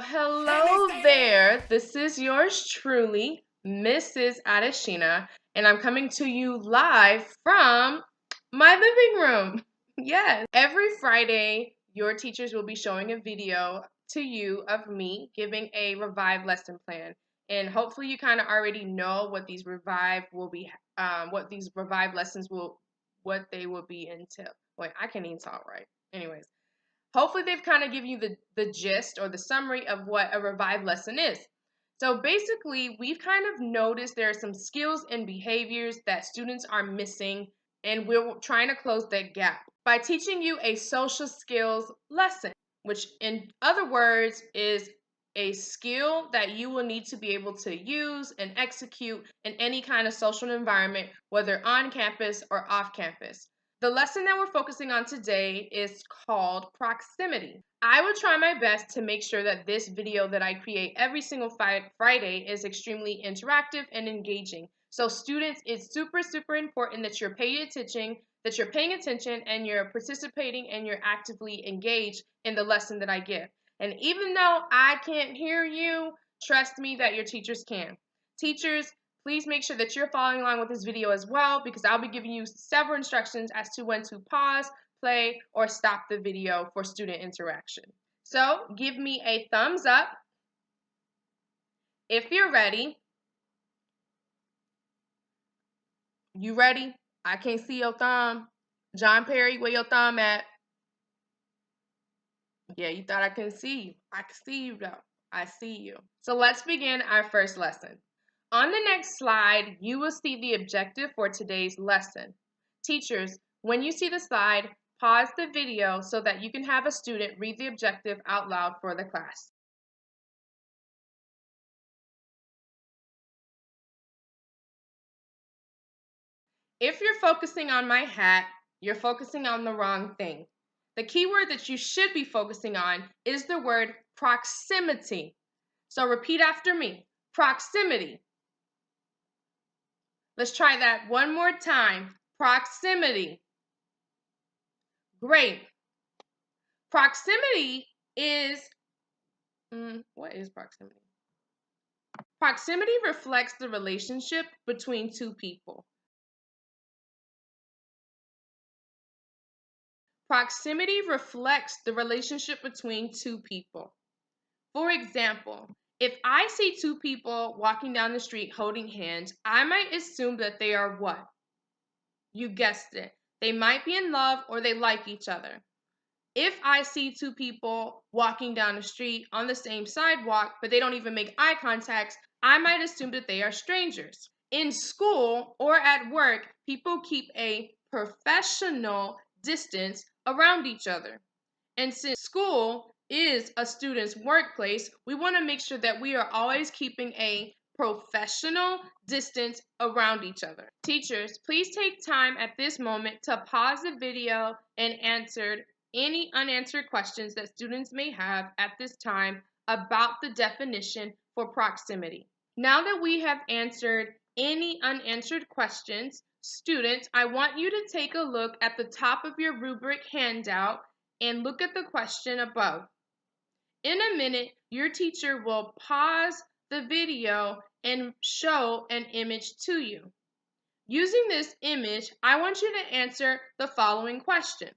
Well, hello there. This is yours truly, Mrs. Adeshina, and I'm coming to you live from my living room. Yes. Every Friday, your teachers will be showing a video to you of me giving a Revive lesson plan. And hopefully you kind of already know what these Revive will be, what these Revive lessons what they will be until. Wait, I can't even talk right. Anyways. Hopefully they've kind of given you the gist or the summary of what a Revive lesson is. So basically, we've kind of noticed there are some skills and behaviors that students are missing, and we're trying to close that gap by teaching you a social skills lesson, which in other words is a skill that you will need to be able to use and execute in any kind of social environment, whether on campus or off campus. The lesson that we're focusing on today is called proximity. I will try my best to make sure that this video that I create every single Friday is extremely interactive and engaging. So students, it's super important that you're paying attention and you're participating and you're actively engaged in the lesson that I give. And even though I can't hear you, trust me that your teachers can. Teachers, please make sure that you're following along with this video as well, because I'll be giving you several instructions as to when to pause, play, or stop the video for student interaction. So give me a thumbs up if you're ready. You ready? I can't see your thumb. John Perry, where your thumb at? Yeah, you thought I couldn't see you. I can see you though. I see you. So let's begin our first lesson. On the next slide, you will see the objective for today's lesson. Teachers, when you see the slide, pause the video so that you can have a student read the objective out loud for the class. If you're focusing on my hat, you're focusing on the wrong thing. The key word that you should be focusing on is the word proximity. So repeat after me, proximity. Let's try that one more time. Proximity. Great. Proximity is, what is proximity? Proximity reflects the relationship between two people. Proximity reflects the relationship between two people. For example, if I see two people walking down the street holding hands, I might assume that they are what? You guessed it. They might be in love or they like each other. If I see two people walking down the street on the same sidewalk, but they don't even make eye contact, I might assume that they are strangers. In school or at work, people keep a professional distance around each other. And since school is a student's workplace, we want to make sure that we are always keeping a professional distance around each other. Teachers, please take time at this moment to pause the video and answer any unanswered questions that students may have at this time about the definition for proximity. Now that we have answered any unanswered questions, students, I want you to take a look at the top of your rubric handout and look at the question above. In a minute, your teacher will pause the video and show an image to you. Using this image, I want you to answer the following question.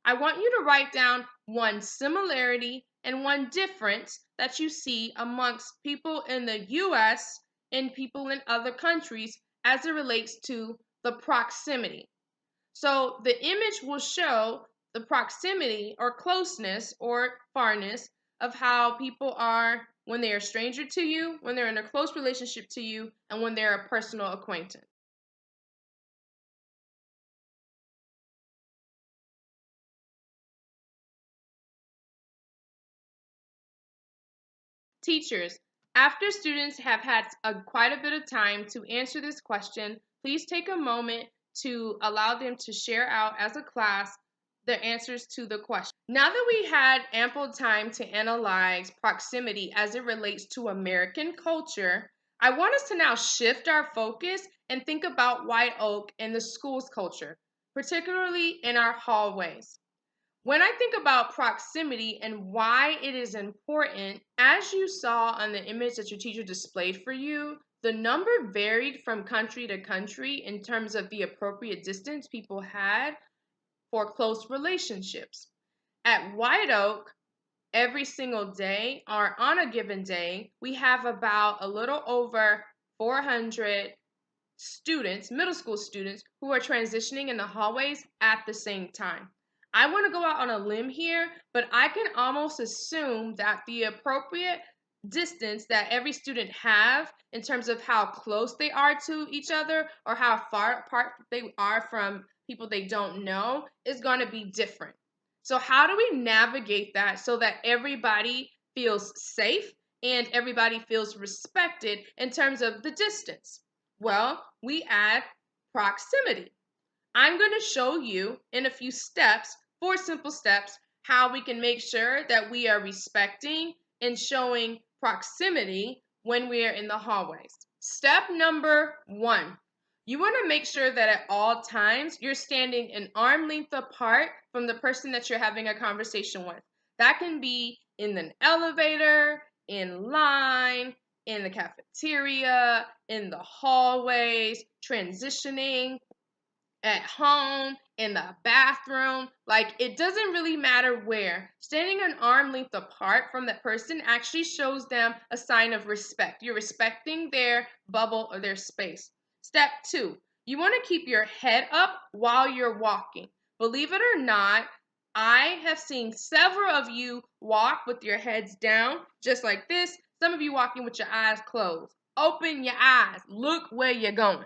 I want you to write down one similarity and one difference that you see amongst people in the US and people in other countries as it relates to the proximity. So the image will show the proximity or closeness or farness of how people are when they are a stranger to you, when they're in a close relationship to you, and when they're a personal acquaintance. Teachers, after students have had quite a bit of time to answer this question, please take a moment to allow them to share out as a class their answers to the question. Now that we had ample time to analyze proximity as it relates to American culture, I want us to now shift our focus and think about White Oak and the school's culture, particularly in our hallways. When I think about proximity and why it is important, as you saw on the image that your teacher displayed for you, the number varied from country to country in terms of the appropriate distance people had for close relationships. At White Oak, every single day or on a given day, we have about a little over 400 students, middle school students, who are transitioning in the hallways at the same time. I want to go out on a limb here, but I can almost assume that the appropriate distance that every student have in terms of how close they are to each other or how far apart they are from people they don't know is going to be different. So how do we navigate that so that everybody feels safe and everybody feels respected in terms of the distance? Well, we add proximity. I'm going to show you in a few steps, 4 simple steps, how we can make sure that we are respecting and showing proximity when we are in the hallways. Step number 1. You want to make sure that at all times you're standing an arm length apart from the person that you're having a conversation with. That can be in an elevator, in line, in the cafeteria, in the hallways, transitioning, at home, in the bathroom. Like, it doesn't really matter where. Standing an arm length apart from that person actually shows them a sign of respect. You're respecting their bubble or their space. Step 2, you want to keep your head up while you're walking. Believe it or not, I have seen several of you walk with your heads down, just like this. Some of you walking with your eyes closed. Open your eyes. Look where you're going.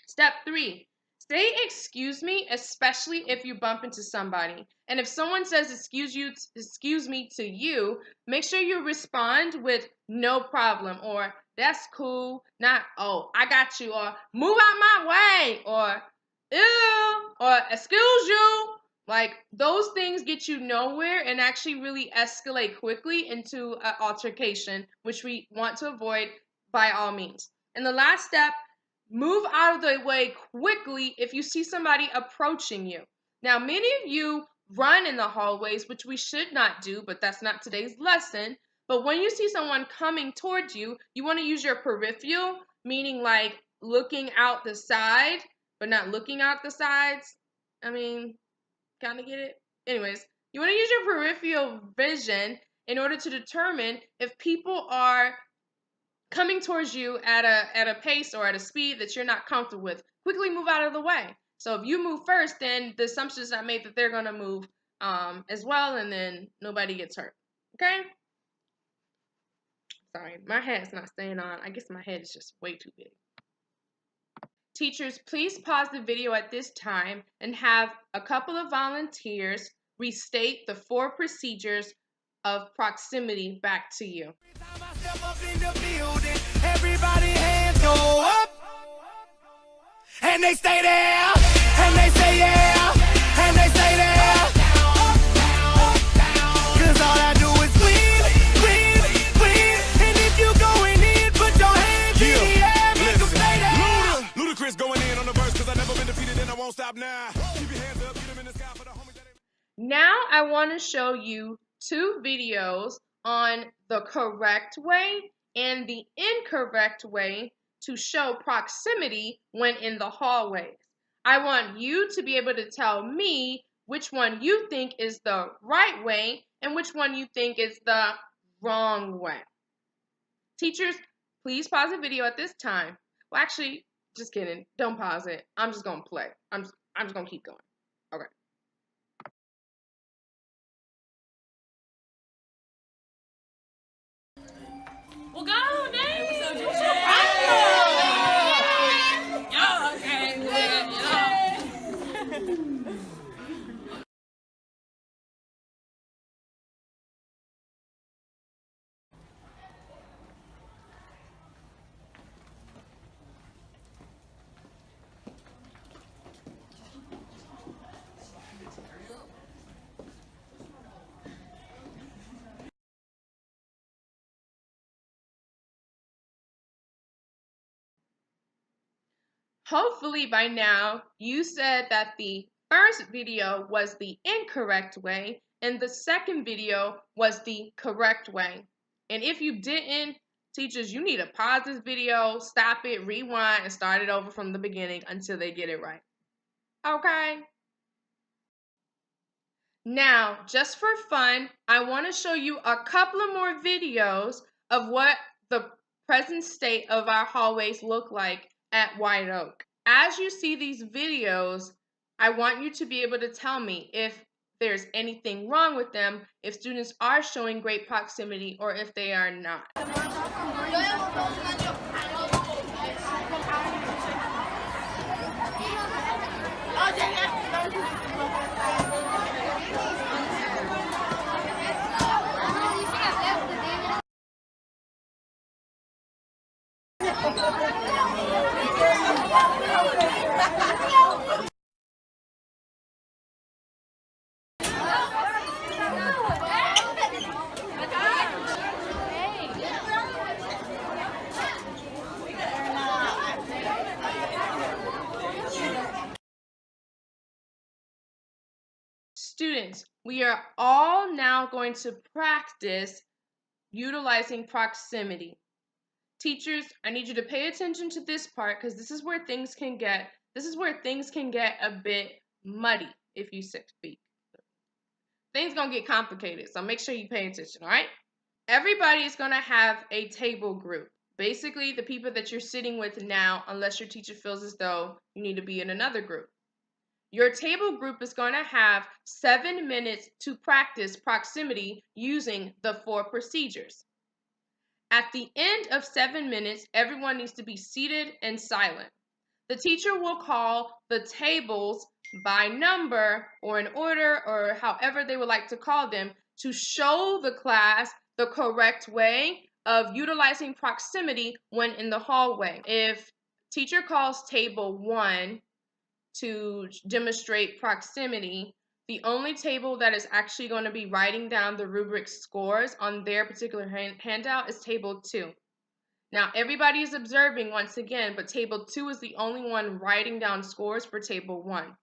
Step 3, say excuse me, especially if you bump into somebody. And if someone says excuse me to you, make sure you respond with no problem or that's cool, not oh, I got you, or move out my way, or ew, or excuse you. Like, those things get you nowhere and actually really escalate quickly into an altercation, which we want to avoid by all means. And the last step, move out of the way quickly if you see somebody approaching you. Now, many of you run in the hallways, which we should not do, but that's not today's lesson. But when you see someone coming towards you, you want to use your peripheral, meaning like looking out the side, but not looking out the sides. I mean, kind of get it? Anyways, you want to use your peripheral vision in order to determine if people are coming towards you at a pace or at a speed that you're not comfortable with. Quickly move out of the way. So if you move first, then the assumption is not made that they're going to move as well, and then nobody gets hurt. Okay? Sorry, my head's not staying on. I guess my head is just way too big. Teachers, please pause the video at this time and have a couple of volunteers restate the 4 procedures of proximity back to you. Everybody hands go up, and they stay there, and they say yeah, and they stay there, cause all I do is win, win, win, and if you going in, put your hands in the air, make them stay there. Ludacris going in on the verse, cause I never been defeated and I won't stop now. Keep your hands up, get them in the sky for the homies that Now I want to show you 2 videos on the correct way and the incorrect way to show proximity when in the hallways. I want you to be able to tell me which one you think is the right way and which one you think is the wrong way. Teachers, please pause the video at this time. Well, actually, just kidding. Don't pause it. I'm just going to play. I'm just going to keep going. Okay. Well, go, Dave. Okay. Hopefully by now you said that the first video was the incorrect way, and the second video was the correct way. And if you didn't, teachers, you need to pause this video, stop it, rewind, and start it over from the beginning until they get it right. Okay? Now, just for fun, I want to show you a couple of more videos of what the present state of our hallways look like at White Oak. As you see these videos, I want you to be able to tell me if there's anything wrong with them, if students are showing great proximity, or if they are not. Students, we are all now going to practice utilizing proximity. Teachers, I need you to pay attention to this part because this is where things can get a bit muddy if you speak. Things gonna get complicated, so make sure you pay attention, all right? Everybody is gonna have a table group. Basically, the people that you're sitting with now, unless your teacher feels as though you need to be in another group. Your table group is going to have 7 minutes to practice proximity using the 4 procedures. At the end of 7 minutes, everyone needs to be seated and silent. The teacher will call the tables by number or in order or however they would like to call them to show the class the correct way of utilizing proximity when in the hallway. If teacher calls table 1 to demonstrate proximity, the only table that is actually going to be writing down the rubric scores on their particular handout is table 2. Now, everybody is observing once again, but table 2 is the only one writing down scores for table 1.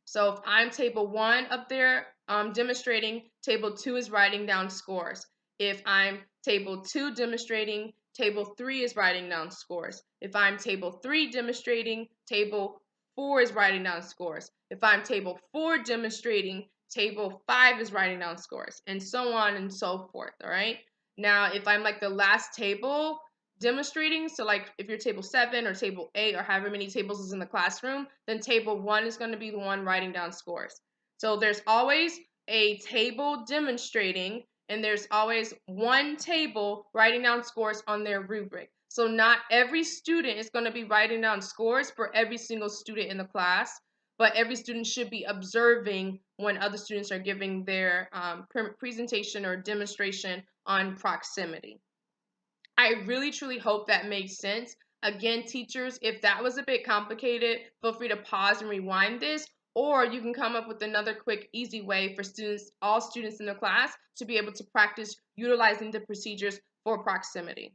So if I'm table 1 up there demonstrating, table 2 is writing down scores. If I'm table 2 demonstrating, table 3 is writing down scores. If I'm table 3 demonstrating, table 4 is writing down scores. If I'm table 4 demonstrating, table 5 is writing down scores, and so on and so forth, all right? Now, if I'm like the last table demonstrating, so like if you're table 7 or table 8 or however many tables is in the classroom, then table 1 is going to be the one writing down scores. So there's always a table demonstrating, and there's always one table writing down scores on their rubric. So not every student is going to be writing down scores for every single student in the class, but every student should be observing when other students are giving their presentation or demonstration on proximity. I really, truly hope that makes sense. Again, teachers, if that was a bit complicated, feel free to pause and rewind this, or you can come up with another quick, easy way for students, all students in the class, to be able to practice utilizing the procedures for proximity.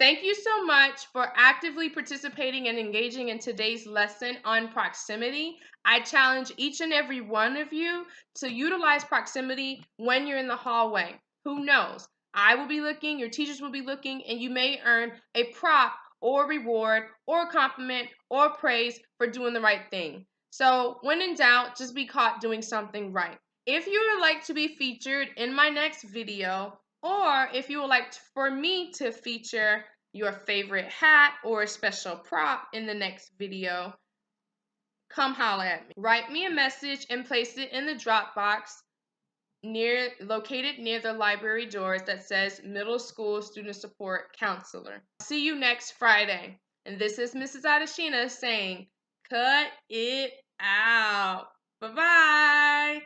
Thank you so much for actively participating and engaging in today's lesson on proximity. I challenge each and every one of you to utilize proximity when you're in the hallway. Who knows? I will be looking, your teachers will be looking, and you may earn a prop or reward or compliment or praise for doing the right thing. So when in doubt, just be caught doing something right. If you would like to be featured in my next video, or if you would like for me to feature your favorite hat or a special prop in the next video, come holler at me. Write me a message and place it in the Dropbox located near the library doors that says Middle School Student Support Counselor. See you next Friday. And this is Mrs. Adeshina saying, cut it out. Bye-bye.